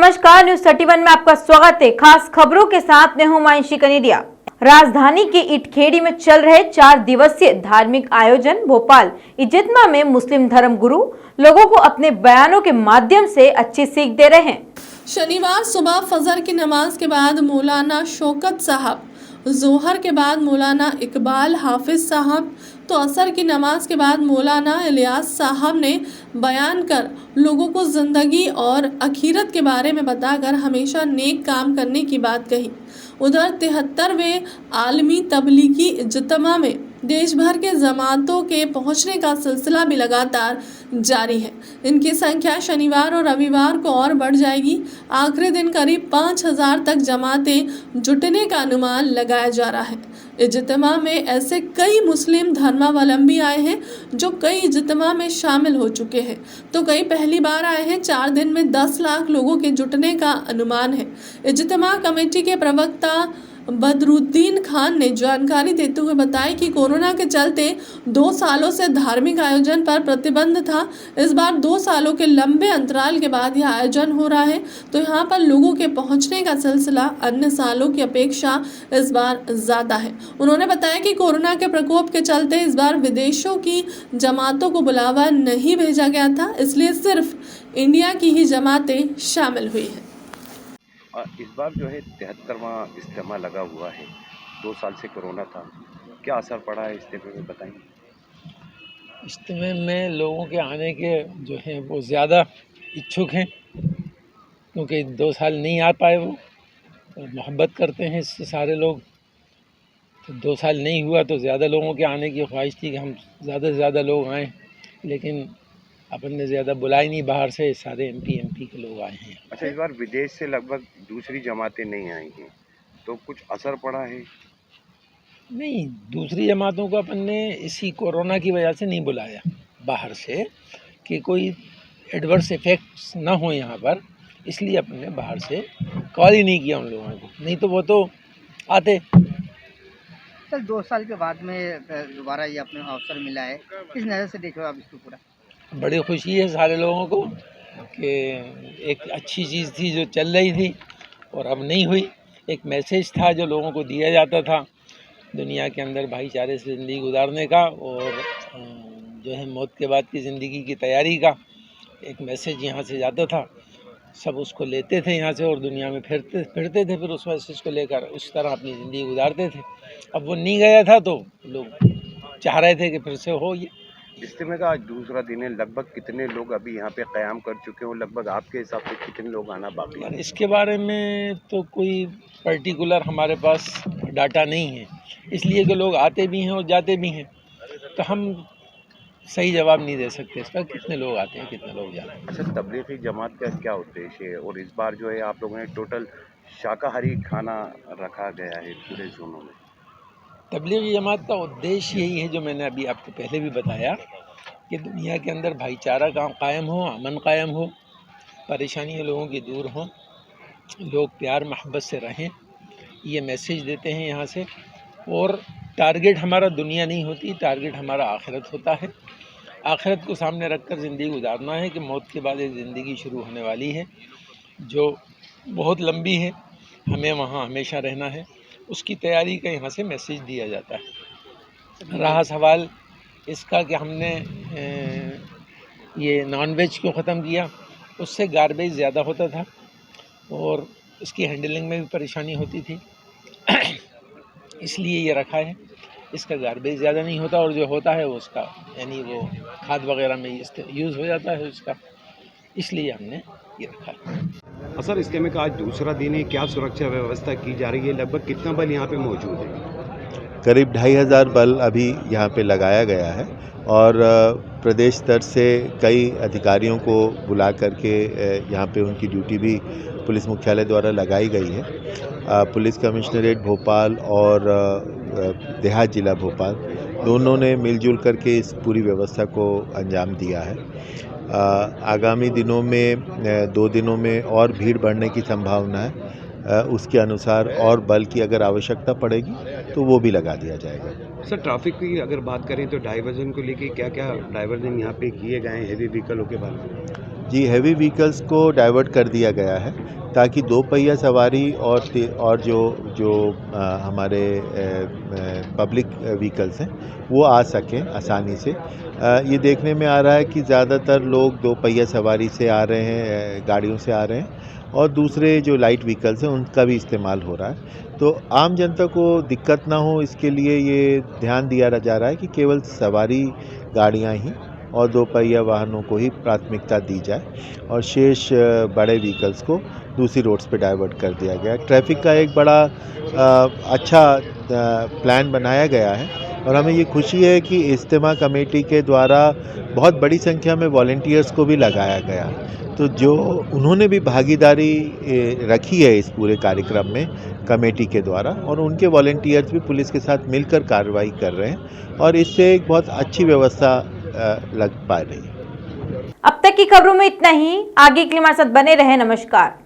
नमस्कार, न्यूज 31 में आपका स्वागत है। खास खबरों के साथ मैं हूं मानसी कनेडिया। राजधानी के इटखेड़ी में चल रहे 4 दिवसीय धार्मिक आयोजन भोपाल इज्जतमा में मुस्लिम धर्म गुरु लोगों को अपने बयानों के माध्यम से अच्छी सीख दे रहे हैं। शनिवार सुबह फजर की नमाज के बाद मौलाना शौकत साहब, जोहर के बाद मौलाना इकबाल हाफिज साहब तो असर की नमाज के बाद मौलाना इलियास साहब ने बयान कर लोगों को ज़िंदगी और आखिरत के बारे में बताकर हमेशा नेक काम करने की बात कही। उधर 73वें आलमी तबलीगी इज्तिमा में देश भर के जमातों के पहुंचने का सिलसिला भी लगातार जारी है। इनकी संख्या शनिवार और रविवार को और बढ़ जाएगी। आखिरी दिन करीब 5000 तक जमातें जुटने का अनुमान लगाया जा रहा है। इज्तिमा में ऐसे कई मुस्लिम धर्मावलंबी आए हैं जो कई इज्तिमा में शामिल हो चुके हैं, तो कई पहली बार आए हैं। 4 दिन में 10 लाख लोगों के जुटने का अनुमान है। इज्तिमा कमेटी के प्रवक्ता बदरुद्दीन खान ने जानकारी देते हुए बताया कि कोरोना के चलते 2 सालों से धार्मिक आयोजन पर प्रतिबंध था। इस बार 2 सालों के लंबे अंतराल के बाद यह आयोजन हो रहा है, तो यहाँ पर लोगों के पहुँचने का सिलसिला अन्य सालों की अपेक्षा इस बार ज़्यादा है। उन्होंने बताया कि कोरोना के प्रकोप के चलते इस बार विदेशों की जमातों को बुलावा नहीं भेजा गया था, इसलिए सिर्फ इंडिया की ही जमातें शामिल हुई हैं। इस बार जो है 73वां इज्तिमा लगा हुआ है। 2 साल से कोरोना था, क्या असर पड़ा है इज्तिमे में बताएंगे। इज्तिमे में लोगों के आने के जो हैं वो ज़्यादा इच्छुक हैं, क्योंकि 2 साल नहीं आ पाए वो, और मोहब्बत करते हैं इससे सारे लोग। तो 2 साल नहीं हुआ तो ज़्यादा लोगों के आने की ख्वाहिश थी कि हम ज़्यादा से ज़्यादा लोग आएँ, लेकिन अपन ने ज़्यादा बुलाए नहीं, बाहर से सारे एमपी के लोग आए हैं। अच्छा, इस बार विदेश से लगभग दूसरी जमातें नहीं आई हैं, तो कुछ असर पड़ा है? नहीं, दूसरी जमातों को अपन ने इसी कोरोना की वजह से नहीं बुलाया बाहर से, कि कोई एडवर्स इफ़ेक्ट्स ना हो यहाँ पर, इसलिए अपन ने बाहर से कॉल ही नहीं किया उन लोगों को, नहीं तो वो तो आते। सर 2 साल के बाद में दोबारा ये अपने अवसर मिला है, किस नज़र से देखो आप इसको पूरा? बड़ी खुशी है सारे लोगों को कि एक अच्छी चीज़ थी जो चल रही थी और अब नहीं हुई। एक मैसेज था जो लोगों को दिया जाता था दुनिया के अंदर भाईचारे से ज़िंदगी गुजारने का, और जो है मौत के बाद की ज़िंदगी की तैयारी का एक मैसेज यहाँ से जाता था। सब उसको लेते थे यहाँ से और दुनिया में फिरते थे, फिर उस मैसेज को लेकर उस तरह अपनी ज़िंदगी गुजारते थे। अब वो नहीं गया था तो लोग चाह रहे थे कि फिर से हो ये। इज्तिमे का आज दूसरा दिन है, लगभग कितने लोग अभी यहाँ पे क़याम कर चुके हो? लगभग आपके हिसाब से कितने लोग आना बाकी है? इसके बारे में तो कोई पर्टिकुलर हमारे पास डाटा नहीं है, इसलिए कि लोग आते भी हैं और जाते भी हैं, तो हम सही जवाब नहीं दे सकते इसका कितने लोग आते हैं कितने लोग जाते हैं। अच्छा, तबलीगी जमात का क्या उद्देश्य है? और इस बार जो है आप लोगों ने टोटल शाकाहारी खाना रखा गया है पूरे जोनों में। तबलीगी जमात का उद्देश्य यही है जो मैंने अभी आपको पहले भी बताया, कि दुनिया के अंदर भाईचारा कायम हो, अमन कायम हो, परेशानियाँ लोगों की दूर हों, लोग प्यार मोहब्बत से रहें, ये मैसेज देते हैं यहाँ से। और टारगेट हमारा दुनिया नहीं होती, टारगेट हमारा आखिरत होता है। आखिरत को सामने रखकर ज़िंदगी गुजारना है कि मौत के बाद एक ज़िंदगी शुरू होने वाली है जो बहुत लंबी है, हमें वहाँ हमेशा रहना है, उसकी तैयारी का यहाँ से मैसेज दिया जाता है। रहा सवाल इसका कि हमने ये नॉनवेज क्यों ख़त्म किया, उससे गार्बेज ज़्यादा होता था और इसकी हैंडलिंग में भी परेशानी होती थी, इसलिए ये रखा है। इसका गार्बेज ज़्यादा नहीं होता और जो होता है वो उसका यानी वो खाद वगैरह में यूज़ हो जाता है उसका, इसलिए हमने ये रखा है। सर, इज्तिमे का आज दूसरा दिन है, क्या सुरक्षा व्यवस्था की जा रही है? लगभग कितना बल यहाँ पे मौजूद है? करीब 2500 बल अभी यहाँ पे लगाया गया है और प्रदेश स्तर से कई अधिकारियों को बुला करके यहाँ पे उनकी ड्यूटी भी पुलिस मुख्यालय द्वारा लगाई गई है। पुलिस कमिश्नरेट भोपाल और देहात जिला भोपाल दोनों ने मिलजुल करके इस पूरी व्यवस्था को अंजाम दिया है। आगामी दिनों में 2 दिनों में और भीड़ बढ़ने की संभावना है, उसके अनुसार और बल की अगर आवश्यकता पड़ेगी तो वो भी लगा दिया जाएगा। सर, ट्रैफिक की अगर बात करें तो डाइवर्जन को लेके क्या क्या डाइवर्जन यहाँ पे किए गए हैं हेवी व्हीकलों के बारे में? जी, हैवी व्हीकल्स को डाइवर्ट कर दिया गया है ताकि दो पहिया सवारी और जो हमारे पब्लिक व्हीकल्स हैं वो आ सकें आसानी से। ये देखने में आ रहा है कि ज़्यादातर लोग दो पहिया सवारी से आ रहे हैं, गाड़ियों से आ रहे हैं, और दूसरे जो लाइट व्हीकल्स हैं उनका भी इस्तेमाल हो रहा है। तो आम जनता को दिक्कत ना हो इसके लिए ये ध्यान दिया जा रहा है कि केवल सवारी गाड़ियाँ ही और दो पहिया वाहनों को ही प्राथमिकता दी जाए और शेष बड़े व्हीकल्स को दूसरी रोड्स पे डाइवर्ट कर दिया गया। ट्रैफिक का एक बड़ा अच्छा प्लान बनाया गया है और हमें ये खुशी है कि इज्तिमा कमेटी के द्वारा बहुत बड़ी संख्या में वॉलंटियर्स को भी लगाया गया। तो जो उन्होंने भी भागीदारी रखी है इस पूरे कार्यक्रम में कमेटी के द्वारा, और उनके वॉलंटियर्स भी पुलिस के साथ मिलकर कार्रवाई कर रहे हैं और इससे एक बहुत अच्छी व्यवस्था लग पा रही है। अब तक की खबरों में इतना ही। आगे के लिए हमारे साथ बने रहे। नमस्कार।